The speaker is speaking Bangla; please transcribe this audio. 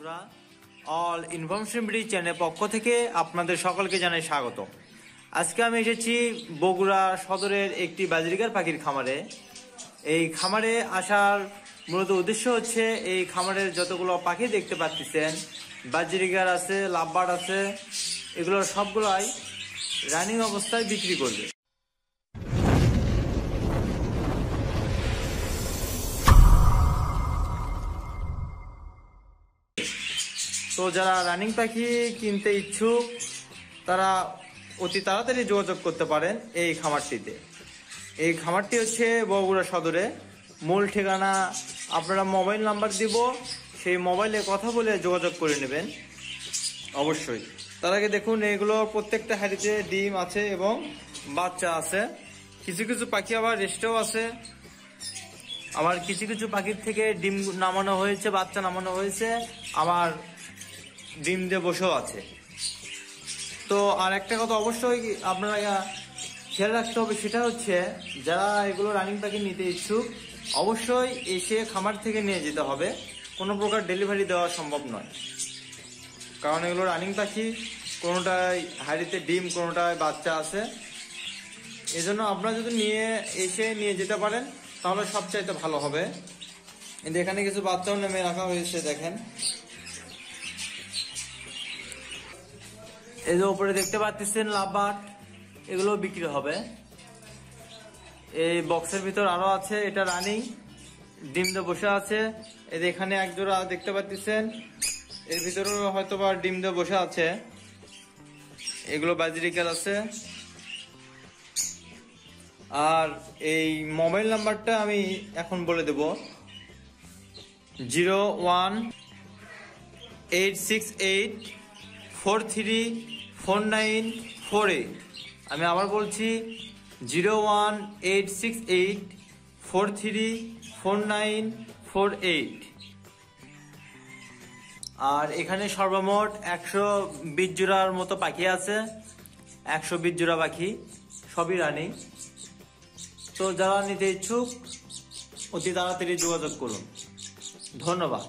বন্ধুরা, অল ইনফরমেশন বিডি চ্যানেলের পক্ষ থেকে আপনাদের সকলকে জানাই স্বাগত। আজকে আমি এসেছি বগুড়া সদরের একটি বাজরিগার পাখির খামারে। এই খামারে আসার মূলত উদ্দেশ্য হচ্ছে এই খামারের যতগুলো পাখি দেখতে পাচ্ছেন, বাজরিগার আছে, লাভবার্ড আছে, এগুলো সবগুলাই রানিং অবস্থায় বিক্রি করবে। তো যারা রানিং পাখি কিনতে ইচ্ছুক তারা অতি তাড়াতাড়ি যোগাযোগ করতে পারেন এই খামারটিতে। এই খামারটি হচ্ছে বগুড়া সদরে। মূল ঠিকানা আপনারা মোবাইল নাম্বার দিব, সেই মোবাইলে কথা বলে যোগাযোগ করে নেবেন অবশ্যই। তার আগে দেখুন, এগুলো প্রত্যেকটা হাড়িতে ডিম আছে এবং বাচ্চা আছে। কিছু কিছু পাখি আবার রেস্টেও আছে, আবার কিছু কিছু পাখির থেকে ডিম নামানো হয়েছে, বাচ্চা নামানো হয়েছে, আবার ডিম দিয়ে বসেও আছে। তো আর একটা কথা অবশ্যই আপনারা খেয়াল রাখতে হবে, সেটা হচ্ছে যারা এগুলো রানিং পাখি নিতে ইচ্ছুক অবশ্যই এসে খামার থেকে নিয়ে যেতে হবে। কোনো প্রকার ডেলিভারি দেওয়া সম্ভব নয়, কারণ এগুলো রানিং পাখি, কোনোটায় হাড়িতে ডিম, কোনোটায় বাচ্চা আছে। এজন্য আপনারা যদি নিয়ে যেতে পারেন তাহলে সবচাইতে ভালো হবে। কিন্তু এখানে কিছু বাচ্চাও নেমে রাখা হয়েছে, দেখেন। এই যে উপরে দেখতে পাচ্ছেন লাভবার্ড, এগুলো বিক্রি হবে। এই বক্সের ভিতর আরো আছে, এটা রানিং, ডিম দিয়ে বসে আছে। এই যে এখানে এক জোড়া দেখতে পাচ্ছেন, এর ভিতরেও হয়তো বা ডিম দিয়ে বসে আছে। এগুলো বাজরিকার আছে। আর এই মোবাইল নাম্বারটা আমি এখন বলে দেব, 01868434948। আমি আবার বলছি 01868434948। আর এখানে সর্বমোট 120 জোড়ার মতো পাখি আছে, 120 জোড়া পাখি, সবই রানিং। তো যারা নিতে ইচ্ছুক অতি তাড়াতাড়ি যোগাযোগ করুন। ধন্যবাদ।